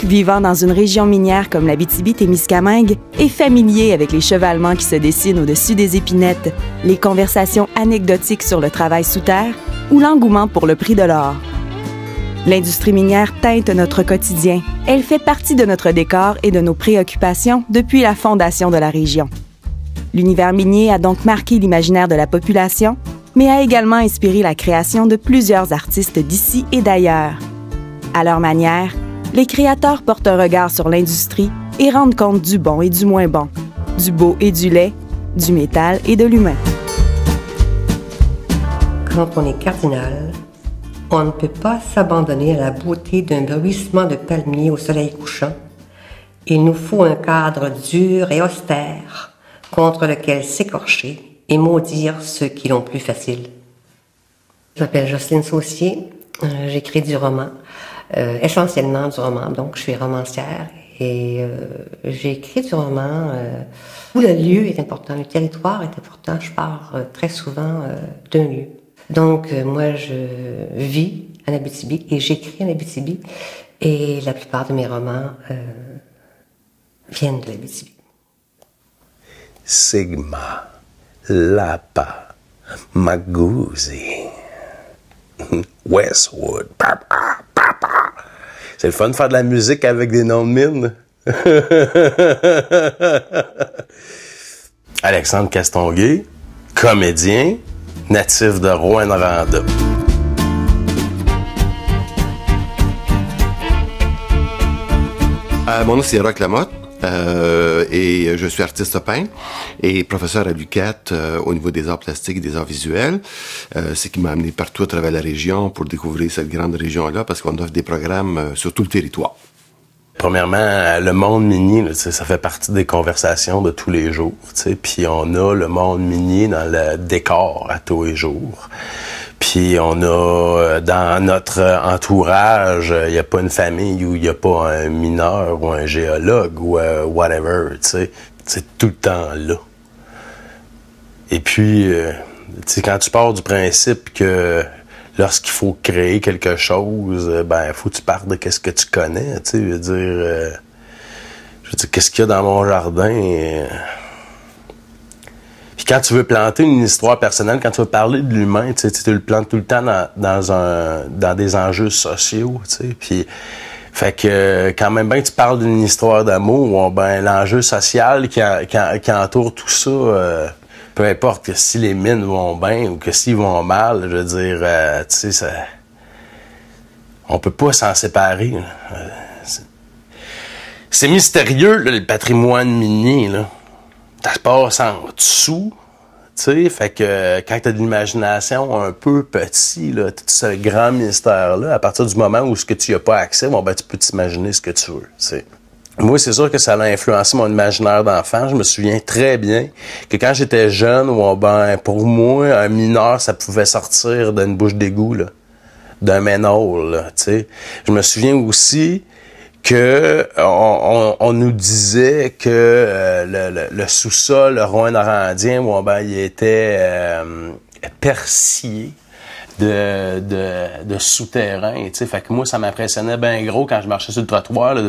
quiconque vivant dans une région minière comme l'Abitibi-Témiscamingue est familier avec les chevalements qui se dessinent au-dessus des épinettes, les conversations anecdotiques sur le travail sous terre ou l'engouement pour le prix de l'or. L'industrie minière teinte notre quotidien. Elle fait partie de notre décor et de nos préoccupations depuis la fondation de la région. L'univers minier a donc marqué l'imaginaire de la population, mais a également inspiré la création de plusieurs artistes d'ici et d'ailleurs. À leur manière, les créateurs portent un regard sur l'industrie et rendent compte du bon et du moins bon, du beau et du laid, du métal et de l'humain. Quand on est cardinal, on ne peut pas s'abandonner à la beauté d'un bruissement de palmiers au soleil couchant. Il nous faut un cadre dur et austère contre lequel s'écorcher et maudire ceux qui l'ont plus facile. Je m'appelle Jocelyne Saucier, j'écris du roman, essentiellement du roman, donc je suis romancière et j'ai écrit du roman où le lieu est important, le territoire est important, je pars très souvent d'un lieu. Donc, moi, je vis en Abitibi et j'écris en Abitibi et la plupart de mes romans viennent de l'Abitibi. Sigma, Lapa, Magouzi, Westwood, papa, papa. C'est le fun de faire de la musique avec des noms de mine. Alexandre Castonguay, comédien, natif de Rouyn-Noranda. Mon nom, c'est Roch Lamotte et je suis artiste peintre et professeur à l'UQAT au niveau des arts plastiques et des arts visuels. Ce qui m'a amené partout à travers la région pour découvrir cette grande région-là parce qu'on offre des programmes sur tout le territoire. Premièrement, le monde minier, ça fait partie des conversations de tous les jours. Puis on a le monde minier dans le décor à tous les jours. Puis on a dans notre entourage, il n'y a pas une famille où il n'y a pas un mineur ou un géologue ou whatever. C'est tout le temps là. Et puis, quand tu pars du principe que lorsqu'il faut créer quelque chose, faut que tu partes de qu'est-ce que tu connais, je veux dire, qu'est-ce qu'il y a dans mon jardin. Puis quand tu veux planter une histoire personnelle, quand tu veux parler de l'humain, tu le plantes tout le temps dans des enjeux sociaux, puis fait que quand même bien que tu parles d'une histoire d'amour, l'enjeu social qui entoure tout ça. Peu importe que si les mines vont bien ou que s'ils vont mal, je veux dire, on peut pas s'en séparer. C'est mystérieux, là, le patrimoine minier, là. Ça se passe en dessous, tu sais, fait que quand t'as de l'imagination un peu petit, là, tout ce grand mystère-là, à partir du moment où ce que tu n'y as pas accès, tu peux t'imaginer ce que tu veux, tu sais. Moi, c'est sûr que ça a influencé mon imaginaire d'enfant. Je me souviens très bien que quand j'étais jeune, pour moi, un mineur, ça pouvait sortir d'une bouche d'égout, là, d'un manhole, tu sais. Je me souviens aussi que on nous disait que le sous-sol, le Rouyn-Norandien, il était persillé de souterrain, tu sais. Fait que moi, ça m'impressionnait bien gros quand je marchais sur le trottoir, là,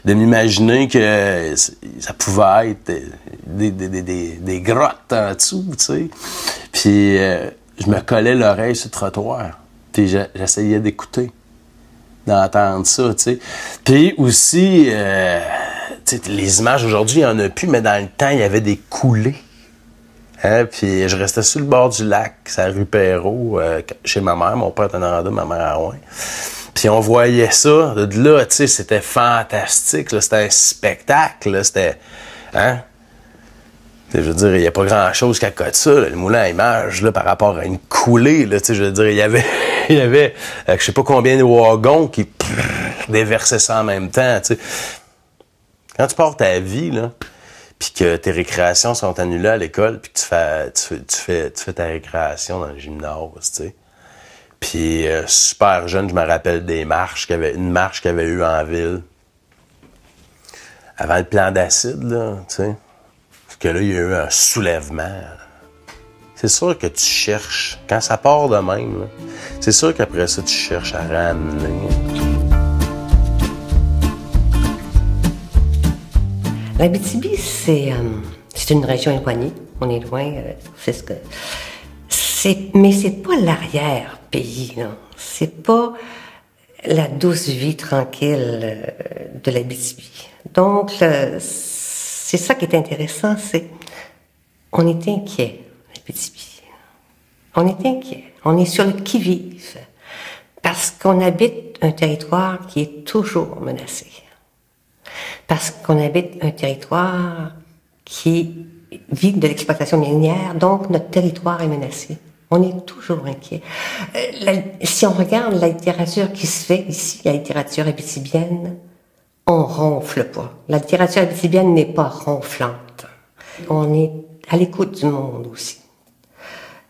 de m'imaginer que ça pouvait être des grottes en dessous, tu sais. Puis je me collais l'oreille sur le trottoir. Puis j'essayais d'écouter, d'entendre ça, tu sais. Puis aussi, les images aujourd'hui, il n'y en a plus, mais dans le temps, il y avait des coulées. Hein? Puis je restais sur le bord du lac, c'est la rue Perrault, chez ma mère. Mon père était à Noranda, ma mère à Rouyn. Puis on voyait ça. De là, tu sais, c'était fantastique. Là, c'était un spectacle. Là, c'était... Hein? Je veux dire, il n'y a pas grand-chose qu'à côté de ça, là, le moulin à images, là, par rapport à une coulée. Là, je veux dire, il y avait je sais pas combien de wagons qui déversaient ça en même temps. T'sais. Quand tu pars ta vie, là, puis que tes récréations sont annulées à l'école, puis que tu fais ta récréation dans le gymnase, tu sais. Puis super jeune, je me rappelle une marche qu'il y avait eu en ville. Avant le plan d'acide, là, tu sais. Que là, il y a eu un soulèvement. C'est sûr que tu cherches, quand ça part de même, là, c'est sûr qu'après ça, tu cherches à ramener. L'Abitibi, c'est une région éloignée. On est loin. Mais c'est pas l'arrière-pays, là. C'est pas la douce vie tranquille de l'Abitibi. Donc, c'est ça qui est intéressant, c'est on est inquiet, l'Abitibi. On est inquiet. On est sur le qui-vive. Parce qu'on habite un territoire qui est toujours menacé. Parce qu'on habite un territoire qui vit de l'exploitation minière, donc notre territoire est menacé. On est toujours inquiet. Si on regarde la littérature qui se fait ici, la littérature abitibienne, on ronfle pas. La littérature abitibienne n'est pas ronflante. On est à l'écoute du monde aussi.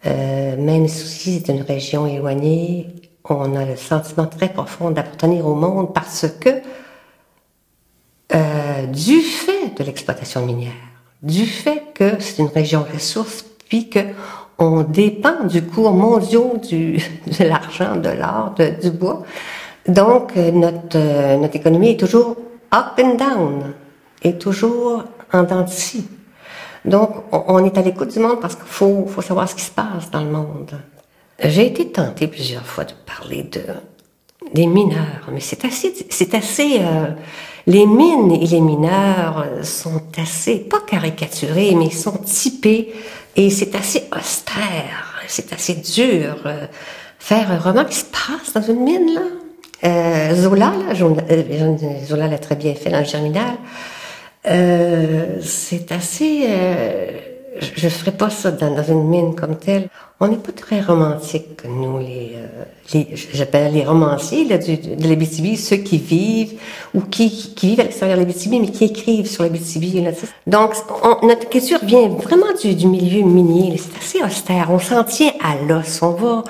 Même si c'est une région éloignée, on a le sentiment très profond d'appartenir au monde parce que, du fait de l'exploitation minière, du fait que c'est une région ressource, puis que on dépend du cours mondial de l'argent, de l'or, du bois. Donc, notre économie est toujours up and down, est toujours en dents de scie. Donc, on est à l'écoute du monde parce qu'il faut savoir ce qui se passe dans le monde. J'ai été tentée plusieurs fois de parler des mineurs, mais c'est assez les mines et les mineurs sont assez, pas caricaturés, mais ils sont typés et c'est assez austère, c'est assez dur. Faire un roman qui se passe dans une mine, là. Zola l'a très bien fait dans le Germinal. C'est assez... je ferais pas ça dans une mine comme telle. On n'est pas très romantiques, nous, j'appelle les romanciers là, de l'Abitibi, ceux qui vivent, ou qui vivent à l'extérieur de l'Abitibi, mais qui écrivent sur l'Abitibi. Donc, notre écriture vient vraiment du milieu minier. C'est assez austère. On s'en tient à l'os. On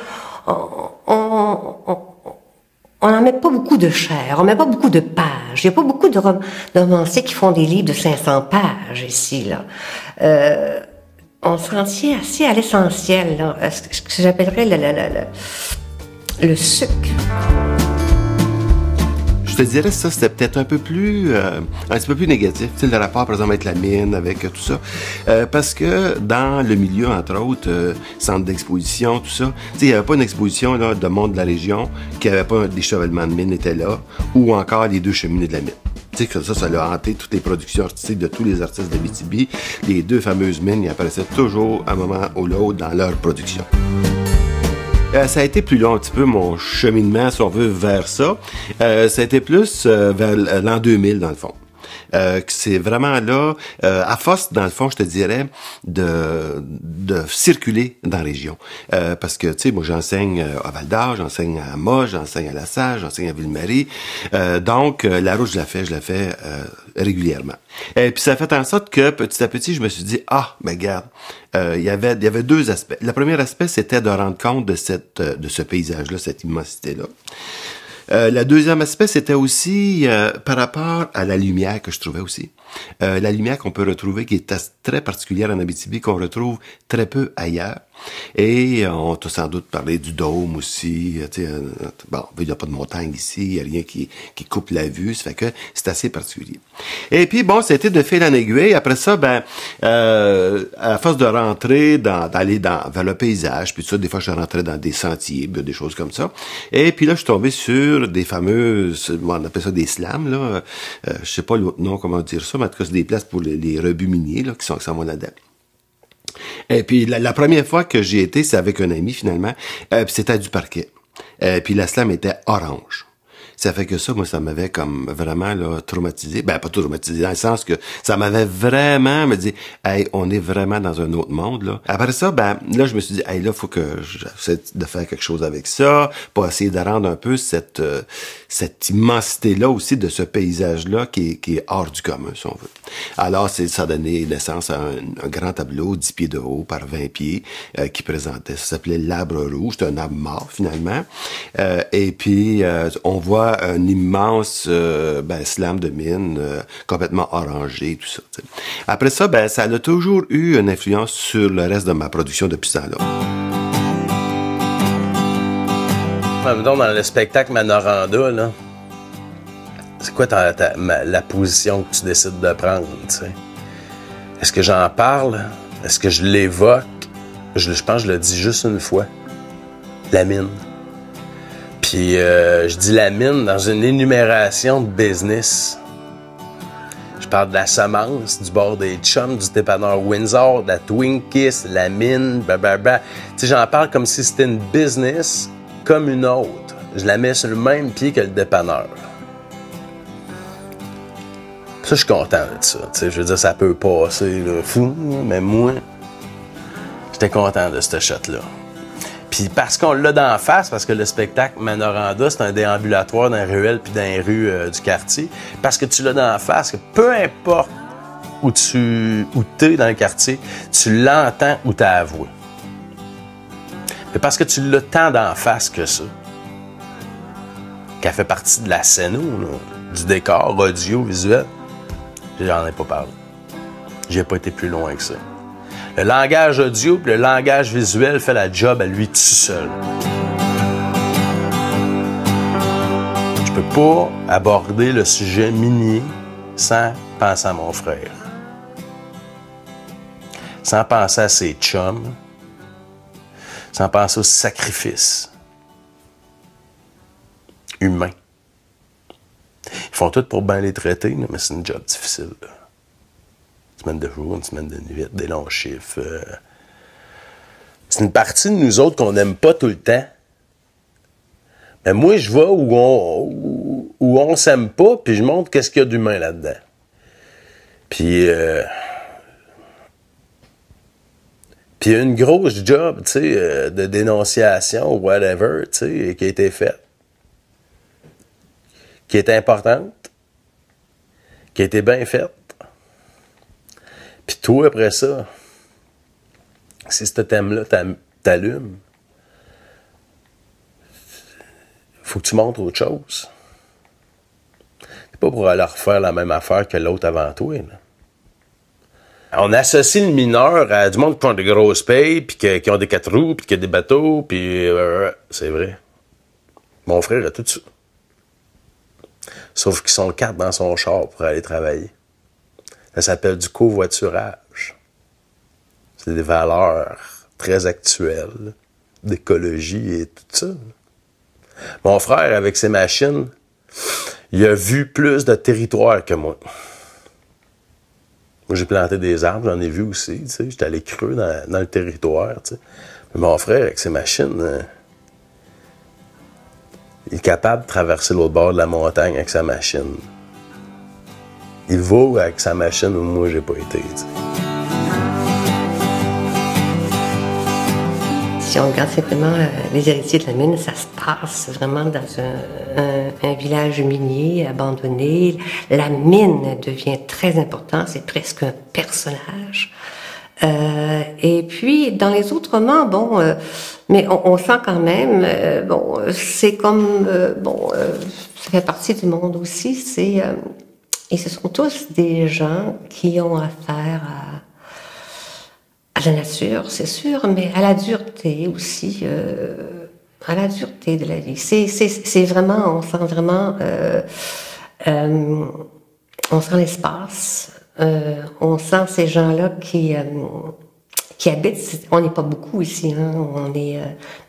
n'en met pas beaucoup de chair, on met pas beaucoup de pages. Il n'y a pas beaucoup de romanciers qui font des livres de 500 pages ici, là. On s'en tient assez à l'essentiel, là, ce que j'appellerais le sucre. Je te dirais que ça, c'était peut-être un petit peu plus négatif, tu sais, le rapport, par exemple, avec la mine, avec tout ça. Parce que dans le milieu, entre autres, centre d'exposition, tout ça, tu sais, il n'y avait pas une exposition là, de monde de la région qui n'avait pas des chevalements de mine étaient là, ou encore les deux cheminées de la mine. Tu sais, que ça a hanté toutes les productions artistiques de tous les artistes d'Abitibi. Les deux fameuses mines, ils apparaissaient toujours à un moment ou l'autre dans leur production. Ça a été plus long un petit peu mon cheminement, si on veut, vers ça. Ça a été plus vers l'an 2000, dans le fond. C'est vraiment là, à force, dans le fond, je te dirais, de circuler dans la région. Parce que, tu sais, moi, j'enseigne à Val-d'Or, j'enseigne à Moche, j'enseigne à La Salle, j'enseigne à Ville-Marie. Donc, la route, je la fais régulièrement. Et puis, ça a fait en sorte que, petit à petit, je me suis dit, ben, regarde, il y avait deux aspects. Le premier aspect, c'était de rendre compte de ce paysage-là, cette immensité-là. Le deuxième aspect, c'était aussi par rapport à la lumière que je trouvais aussi. La lumière qu'on peut retrouver, qui est très particulière en Abitibi, qu'on retrouve très peu ailleurs. Et on t'a sans doute parlé du dôme aussi. Bon, il n'y a pas de montagne ici, il n'y a rien qui coupe la vue, ça fait que c'est assez particulier. Et puis bon, c'était de fil en aiguille. Après ça, à force de rentrer d'aller vers le paysage, puis tout ça, des fois je rentrais dans des sentiers, des choses comme ça. Et puis là, je suis tombé sur des fameuses, on appelle ça des slams, là. Je sais pas l'autre nom, comment dire ça, mais en tout cas, c'est des places pour les rebuts miniers, là, qui sont là-dedans. Et puis, la première fois que j'y étais, c'est avec un ami, finalement, puis c'était du parquet. Puis la slam était orange. Ça fait que ça, moi, ça m'avait comme vraiment là traumatisé. Ben, pas traumatisé, dans le sens que ça m'avait vraiment me dit, hey, on est vraiment dans un autre monde, là. Après ça, là, je me suis dit, hey, là, faut que j'essaie de faire quelque chose avec ça, pour essayer de rendre un peu cette immensité-là aussi de ce paysage-là qui est hors du commun, si on veut. Alors, ça a donné naissance à un grand tableau, 10 pieds de haut par 20 pieds, qui présentait, ça s'appelait l'Arbre rouge, c'est un arbre mort, finalement. Et puis, on voit un immense slam de mine complètement orangé, tout ça. T'sais. Après ça, ça a toujours eu une influence sur le reste de ma production depuis ce temps-là. Mettons, dans le spectacle Manoranda, là, C'est quoi la position que tu décides de prendre, tu sais? Est-ce que j'en parle? Est-ce que je l'évoque? Je pense que je le dis juste une fois. La mine. Puis je dis la mine dans une énumération de business. Je parle de la semence, du bord des chums, du dépanneur Windsor, de la Twinkies, la mine, blablabla. Tu sais, j'en parle comme si c'était une business comme une autre. Je la mets sur le même pied que le dépanneur. Ça, je suis content de ça. T'sais, je veux dire, ça peut passer là, fou, mais moi, j'étais content de ce shot-là. Puis parce qu'on l'a d'en face, parce que le spectacle Manoranda, c'est un déambulatoire dans les ruelles puis dans les rues du quartier, parce que tu l'as d'en face, que peu importe où t'es dans le quartier, tu l'entends ou t'as avoué. Mais parce que tu l'as tant d'en face que ça, qu'elle fait partie de la scène, du décor audiovisuel, j'en ai pas parlé. J'ai pas été plus loin que ça. Le langage audio et le langage visuel fait la job à lui tout seul. Je peux pas aborder le sujet minier sans penser à mon frère. Sans penser à ses chums. Sans penser au sacrifice humain. Ils font tout pour bien les traiter, mais c'est une job difficile. Là. Une semaine de jour, une semaine de nuit, des longs chiffres. C'est une partie de nous autres qu'on n'aime pas tout le temps. Mais moi, je vais où on s'aime pas, puis je montre qu'est-ce qu'il y a d'humain là-dedans. Puis il y a une grosse job, tu sais, de dénonciation ou whatever, tu sais, qui a été faite. Qui est importante, qui a été bien faite. Puis toi, après ça, si ce thème-là t'allume, faut que tu montres autre chose. C'est pas pour aller refaire la même affaire que l'autre avant toi, là. On associe le mineur à du monde qui ont des grosses payes, puis qui ont des 4 roues, puis qui a des bateaux, puis c'est vrai. Mon frère a tout ça. Sauf qu'ils sont 4 dans son char pour aller travailler. Ça s'appelle du covoiturage. C'est des valeurs très actuelles, d'écologie et tout ça. Mon frère, avec ses machines, il a vu plus de territoire que moi. Moi, j'ai planté des arbres, j'en ai vu aussi, tu sais. J'étais allé creux dans le territoire, tu sais. Mais mon frère, avec ses machines, il est capable de traverser l'autre bord de la montagne avec sa machine. Il vaut avec sa machine où moi, j'ai pas été, tu sais. Si on regarde simplement les héritiers de la mine, ça se passe vraiment dans un village minier abandonné. La mine devient très importante, c'est presque un personnage. Et puis, dans les autres romans, bon, mais on sent quand même, c'est comme, ça fait partie du monde aussi, et ce sont tous des gens qui ont affaire à la nature, c'est sûr, mais à la dureté aussi, à la dureté de la vie. C'est vraiment, on sent vraiment, on sent l'espace, on sent ces gens-là qui habitent, on n'est pas beaucoup ici, hein, on est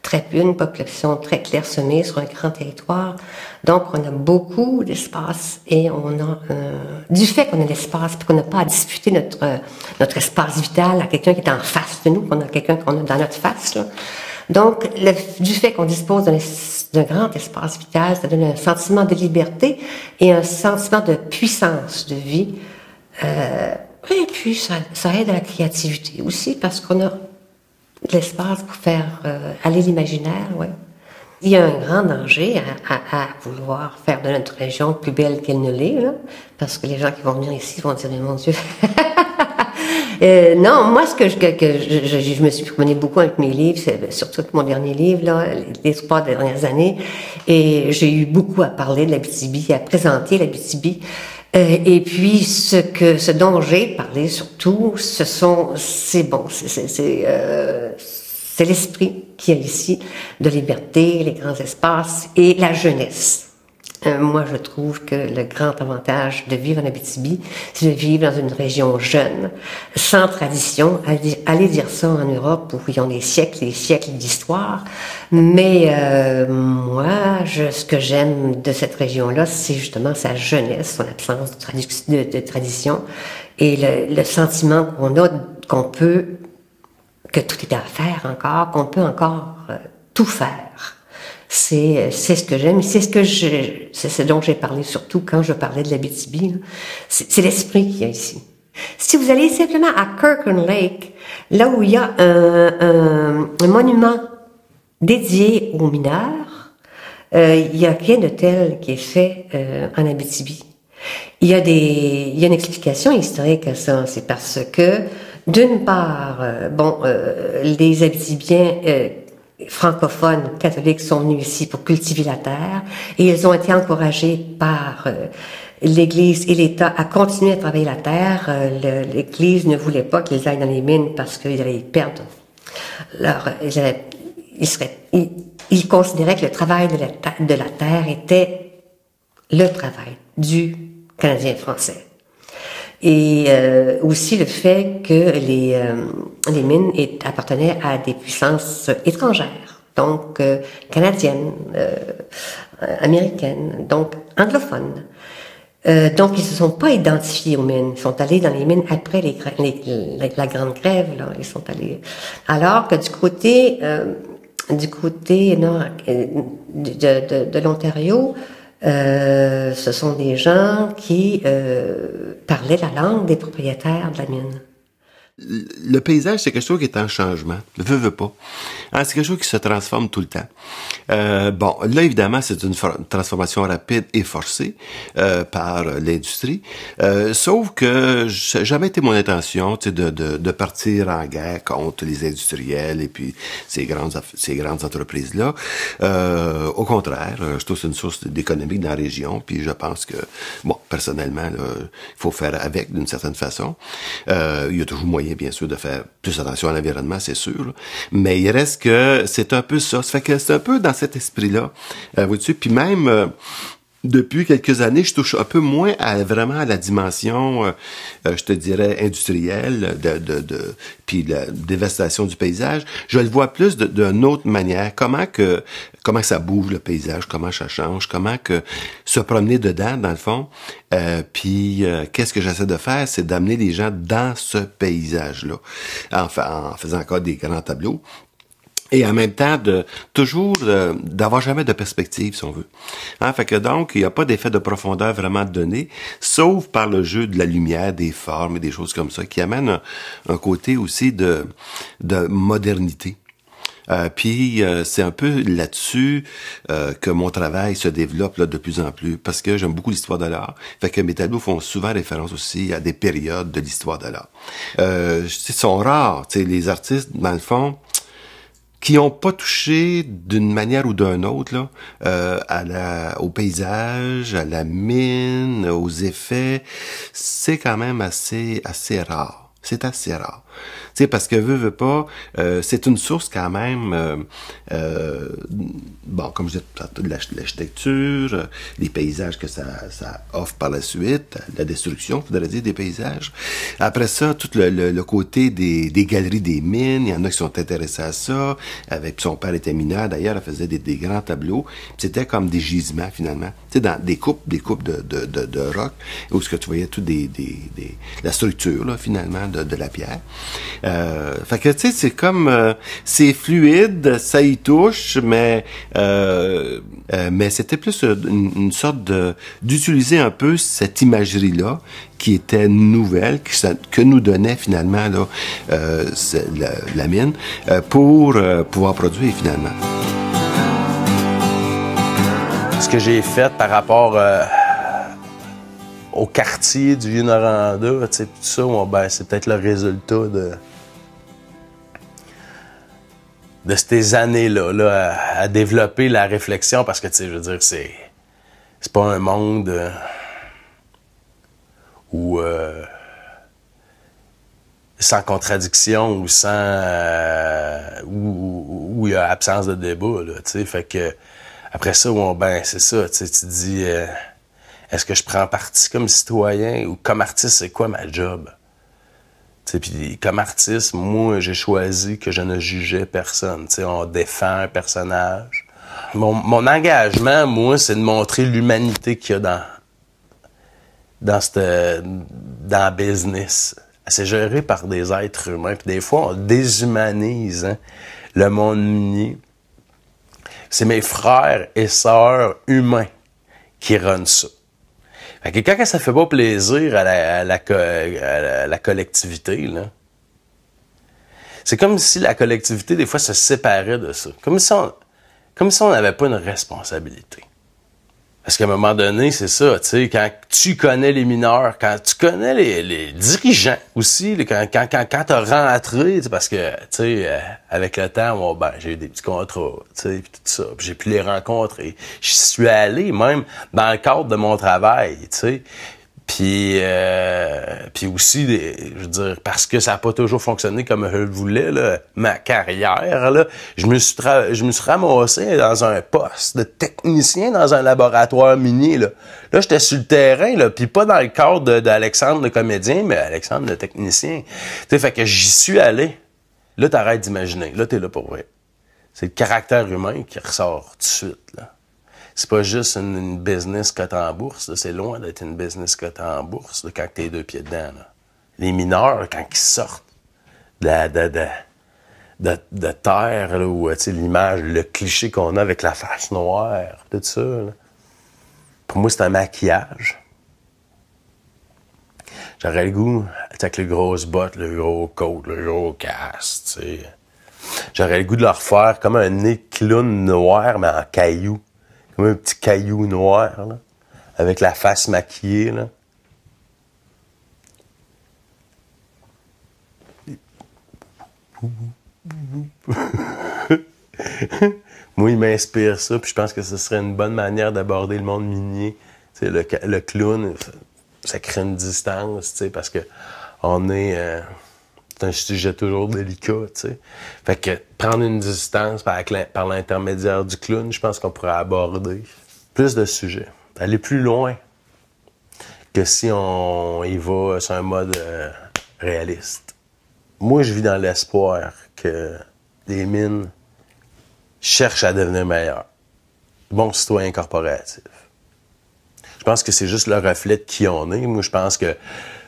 très peu, une population très clairsemée sur un grand territoire, donc on a beaucoup d'espace et on a, du fait qu'on a l'espace puis qu'on n'a pas à disputer notre espace vital à quelqu'un qui est en face de nous, qu'on a quelqu'un qu'on a dans notre face, là. Donc, du fait qu'on dispose d'un grand espace vital, ça donne un sentiment de liberté et un sentiment de puissance de vie. Et puis, ça aide à la créativité aussi, parce qu'on a de l'espace pour faire aller l'imaginaire, ouais. Il y a un grand danger à vouloir faire de notre région plus belle qu'elle ne l'est, là, parce que les gens qui vont venir ici vont dire, mais mon Dieu... non, moi, ce que je me suis promenée beaucoup avec mes livres, surtout avec mon dernier livre, là, les 3 dernières années, et j'ai eu beaucoup à parler de l'Abitibi, à présenter l'Abitibi. Et puis, ce dont j'ai parlé surtout, c'est l'esprit qu'il y a ici, de liberté, les grands espaces et la jeunesse. Moi, je trouve que le grand avantage de vivre en Abitibi, c'est de vivre dans une région jeune, sans tradition. Allez dire ça en Europe, où ils ont des siècles et des siècles d'histoire. Mais moi, ce que j'aime de cette région-là, c'est justement sa jeunesse, son absence de tradition, et le sentiment que tout est à faire encore, qu'on peut encore tout faire. C'est ce que j'aime, c'est ce dont j'ai parlé surtout quand je parlais de l'Abitibi. C'est l'esprit qu'il y a ici. Si vous allez simplement à Kirkland Lake, là où il y a un monument dédié aux mineurs, il y a rien de tel qui est fait en Abitibi. Il y a une explication historique à ça, c'est parce que d'une part, les Abitibiens francophones catholiques sont venus ici pour cultiver la terre et ils ont été encouragés par l'Église et l'État à continuer à travailler la terre. L'Église ne voulait pas qu'ils aillent dans les mines parce qu'ils allaient y perdre. Ils considéraient que le travail de la terre était le travail du Canadien français. Et aussi le fait que les mines appartenaient à des puissances étrangères, donc canadiennes, américaines, donc anglophones. Donc ils se sont pas identifiés aux mines, ils sont allés dans les mines après la grande grève, là, ils sont allés. Alors que du côté nord de l'Ontario, ce sont des gens qui parlaient la langue des propriétaires de la mine. Le paysage, c'est quelque chose qui est en changement. Veut pas. Hein, c'est quelque chose qui se transforme tout le temps. Bon, là, évidemment, c'est une transformation rapide et forcée par l'industrie. Sauf que ça n'a jamais été mon intention de partir en guerre contre les industriels et puis ces grandes entreprises-là. Au contraire, je trouve que c'est une source d'économie dans la région. Puis je pense que, bon, personnellement, il faut faire avec d'une certaine façon. Il y a toujours moyen, bien sûr, de faire plus attention à l'environnement, c'est sûr. Là. Mais il reste que c'est un peu ça. Ça fait que c'est un peu dans cet esprit-là. Vois-tu? Puis même... depuis quelques années, je touche un peu moins vraiment à la dimension, je te dirais, industrielle, puis la dévastation du paysage. Je le vois plus d'une autre manière. Comment ça bouge le paysage, comment ça change, comment que se promener dedans, dans le fond. Puis qu'est-ce que j'essaie de faire, c'est d'amener les gens dans ce paysage-là, en faisant encore des grands tableaux. Et en même temps, d'avoir jamais de perspective, si on veut. Hein, fait que donc, il n'y a pas d'effet de profondeur vraiment donné, sauf par le jeu de la lumière, des formes et des choses comme ça, qui amènent un côté aussi de modernité. Puis c'est un peu là-dessus que mon travail se développe là, de plus en plus, parce que j'aime beaucoup l'histoire de l'art. Fait que mes tableaux font souvent référence aussi à des périodes de l'histoire de l'art. Ils sont rares, les artistes, dans le fond, qui ont pas touché d'une manière ou d'une autre là, au paysage, à la mine, aux effets, c'est quand même assez rare. C'est assez rare. Tu sais, parce que veut pas, c'est une source quand même, bon, comme je disais, l'architecture, les paysages que ça offre par la suite, la destruction, faudrait dire, des paysages. Après ça, tout le côté des galeries des mines, il y en a qui sont intéressés à ça. Avec son père était mineur, d'ailleurs, elle faisait des grands tableaux. C'était comme des gisements, finalement. Tu sais, dans des coupes de roc, où ce que tu voyais tout la structure, là, finalement, de la pierre. Fait que, tu sais, c'est comme, c'est fluide, ça y touche, mais c'était plus une sorte d'utiliser un peu cette imagerie-là, qui était nouvelle, que nous donnait finalement, là, la mine, pour pouvoir produire, finalement. Ce que j'ai fait par rapport au quartier du Vieux-Noranda, tu sais, tout ça, ben, c'est peut-être le résultat de ces années-là, là, à développer la réflexion, parce que, tu sais, je veux dire, c'est pas un monde où sans contradiction ou sans où il y a absence de débat, là, tu sais, fait que Après ça, ben c'est ça, tu sais, tu te dis, est-ce que je prends parti comme citoyen ou comme artiste, c'est quoi ma job? Tu sais, puis comme artiste, moi, j'ai choisi que je ne jugeais personne. Tu sais, on défend un personnage. Mon engagement, moi, c'est de montrer l'humanité qu'il y a dans le business. C'est géré par des êtres humains. Puis des fois, on déshumanise le monde minier. C'est mes frères et sœurs humains qui runnent ça. Fait que quand ça fait pas plaisir à la collectivité, là, c'est comme si la collectivité, des fois, se séparait de ça. Comme si on n'avait pas une responsabilité. Parce qu'à un moment donné, c'est ça, tu sais, quand tu connais les mineurs, quand tu connais les dirigeants aussi, quand t'as rentré, parce que, tu sais, avec le temps, j'ai eu des petits contrats, tu sais, puis tout ça, puis j'ai pu les rencontrer. Je suis allé même dans le cadre de mon travail, tu sais. Puis aussi, je veux dire, parce que ça n'a pas toujours fonctionné comme je le voulais, là, ma carrière, là, je me suis ramassé dans un poste de technicien dans un laboratoire minier, là. Là, j'étais sur le terrain, là, puis pas dans le cadre d'Alexandre le comédien, mais Alexandre le technicien. Tu sais, fait que j'y suis allé. Là, t'arrêtes d'imaginer. Là, t'es là pour vrai. C'est le caractère humain qui ressort tout de suite, là. C'est pas juste une business cotée en bourse, là. C'est loin d'être une business cotée en bourse là, quand t'es deux pieds dedans. Là. Les mineurs, quand ils sortent de terre, là, où l'image, le cliché qu'on a avec la face noire, tout ça, là. Pour moi, c'est un maquillage. J'aurais le goût, avec les grosses bottes, le gros coat, le gros casque, tu sais. J'aurais le goût de leur faire comme un nez de clown noir, mais en caillou. Comme un petit caillou noir, là, avec la face maquillée, là. Moi, il m'inspire ça, puis je pense que ce serait une bonne manière d'aborder le monde minier. Tu sais, le clown, ça crée une distance, tu sais, parce que on est... c'est un sujet toujours délicat, tu sais. Fait que prendre une distance par l'intermédiaire du clown, je pense qu'on pourrait aborder plus de sujets. Aller plus loin que si on y va sur un mode réaliste. Moi, je vis dans l'espoir que les mines cherchent à devenir meilleures. Bons citoyens corporatifs. Je pense que c'est juste le reflet de qui on est. Moi, je pense que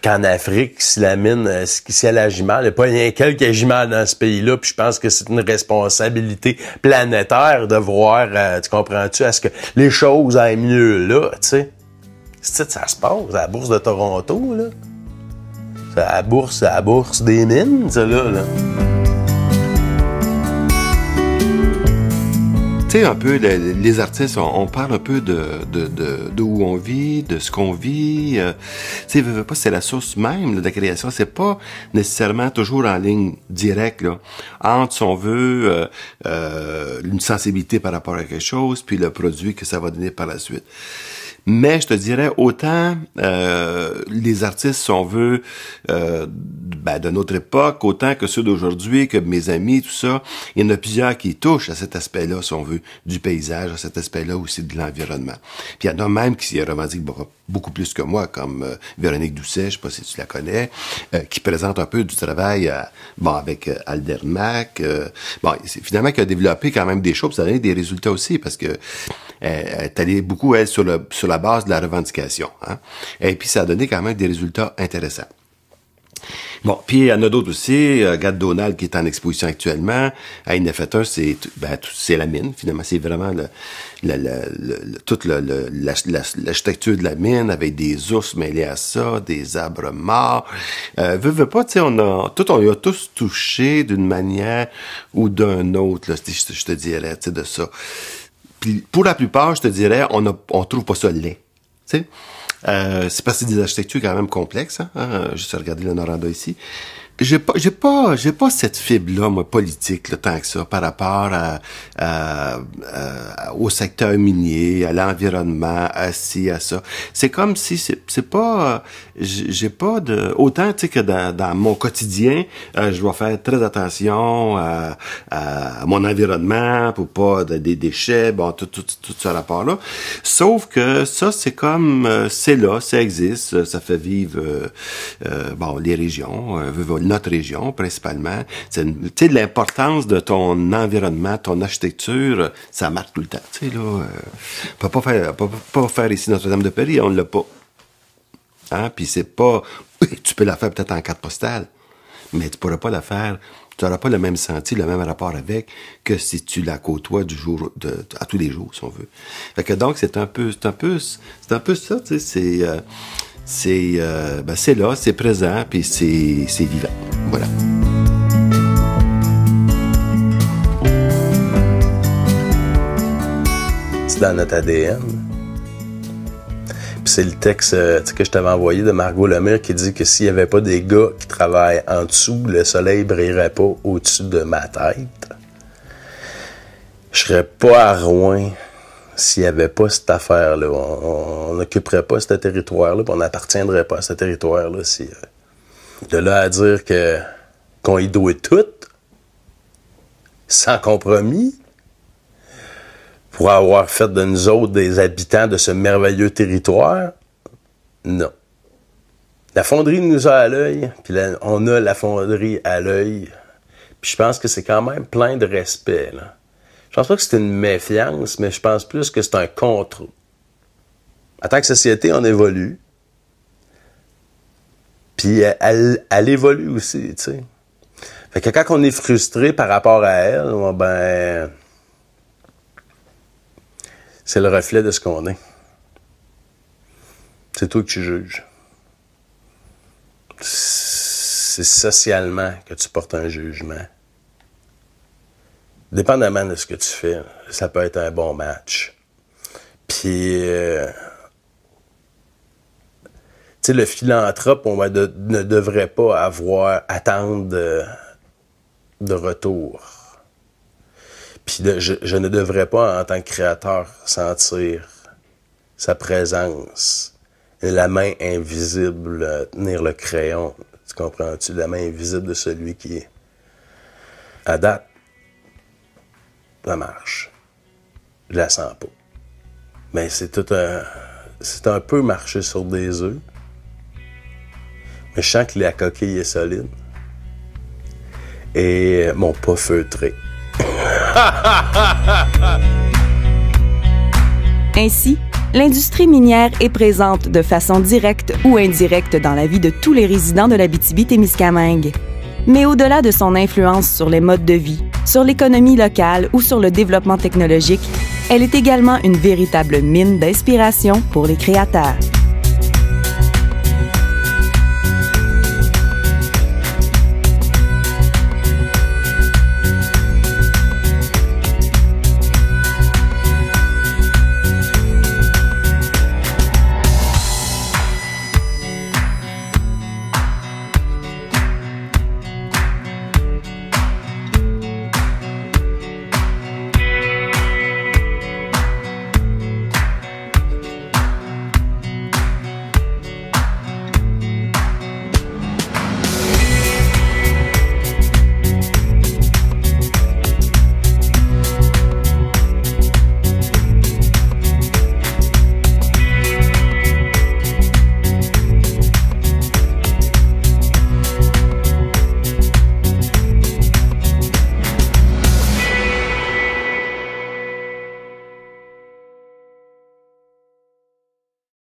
qu'en Afrique, si la mine, si elle agit mal, il n'y a pas rien qu'elle qui agit mal dans ce pays-là. Puis je pense que c'est une responsabilité planétaire de voir, tu comprends-tu, à ce que les choses aillent mieux là, tu sais. C'est ça se passe à la bourse de Toronto, là. C'est à la bourse des mines, ça, là. Tu sais, un peu, les artistes, on parle un peu de où on vit, de ce qu'on vit. Tu sais, pas, c'est la source même là, de la création. C'est pas nécessairement toujours en ligne directe, là. Entre, si on veut, une sensibilité par rapport à quelque chose, puis le produit que ça va donner par la suite. Mais je te dirais, autant les artistes, si on veut, de notre époque, autant que ceux d'aujourd'hui, que mes amis, tout ça, il y en a plusieurs qui touchent à cet aspect-là, si on veut, du paysage, à cet aspect-là aussi de l'environnement. Puis il y en a même qui s'y revendiquent beaucoup plus que moi, comme Véronique Doucet, je sais pas si tu la connais, qui présente un peu du travail avec Aldermac. Finalement, qui a développé quand même des choses, puis ça a donné des résultats aussi, parce que elle est allée beaucoup, elle, sur la base de la revendication. Hein? Et puis, ça a donné quand même des résultats intéressants. Bon, puis il y en a d'autres aussi. Gad Donald, qui est en exposition actuellement. À INF1, c'est la mine, finalement. C'est vraiment toute l'architecture de la mine, avec des ours mêlés à ça, des arbres morts. Veux pas, tu sais, on a tous touché d'une manière ou d'une autre, là, je te dirais, tu sais, de ça. Puis pour la plupart, je te dirais, on trouve pas ça laid. Tu sais, c'est parce que c'est des architectures quand même complexes. Hein? Juste regarder le Noranda ici. J'ai pas cette fibre-là, moi, politique, là, tant que ça, par rapport au secteur minier, à l'environnement, à ci, à ça. C'est comme si c'est pas, j'ai pas de, autant, tu sais, que dans mon quotidien, je dois faire très attention à mon environnement pour pas des déchets, bon, tout ce rapport-là. Sauf que ça, c'est comme, c'est là, ça existe, ça fait vivre, bon, les régions, notre région principalement. Tu sais, l'importance de ton environnement, ton architecture, ça marque tout le temps. Tu sais, là, on peut pas faire ici Notre-Dame-de-Paris, on l'a pas. Hein? Puis c'est pas... Tu peux la faire peut-être en carte postale, mais tu pourras pas la faire... Tu n'auras pas le même senti, le même rapport avec que si tu la côtoies à tous les jours, si on veut. Fait que donc, c'est un peu ça, tu sais, c'est là, c'est présent, puis c'est vivant. Voilà. C'est dans notre ADN. Puis c'est le texte que je t'avais envoyé de Margot Lemire qui dit que s'il n'y avait pas des gars qui travaillent en dessous, le soleil ne brillerait pas au-dessus de ma tête. Je serais pas à Rouen s'il n'y avait pas cette affaire-là. On n'occuperait pas ce territoire-là, puis on n'appartiendrait pas à ce territoire-là. Si, de là à dire qu'on y doit tout, sans compromis, pour avoir fait de nous autres des habitants de ce merveilleux territoire, non. La fonderie nous a à l'œil, puis on a la fonderie à l'œil, puis je pense que c'est quand même plein de respect, là. Je pense pas que c'est une méfiance, mais je pense plus que c'est un contrôle. En tant que société, on évolue. Puis elle évolue aussi, tu sais. Fait que quand on est frustré par rapport à elle, ben... c'est le reflet de ce qu'on est. C'est toi que tu juges. C'est socialement que tu portes un jugement. Dépendamment de ce que tu fais, ça peut être un bon match. Puis, tu sais, le philanthrope, ne devrait pas attendre de retour. Puis je ne devrais pas, en tant que créateur, sentir sa présence. La main invisible, tenir le crayon. Tu comprends-tu? La main invisible de celui qui est. À date, ça marche. Je la sens pas. Mais c'est un peu marcher sur des œufs. Mais je sens que la coquille est solide. Et mon pas feutré. Ainsi, l'industrie minière est présente de façon directe ou indirecte dans la vie de tous les résidents de l'Abitibi-Témiscamingue. Mais au-delà de son influence sur les modes de vie, sur l'économie locale ou sur le développement technologique, elle est également une véritable mine d'inspiration pour les créateurs.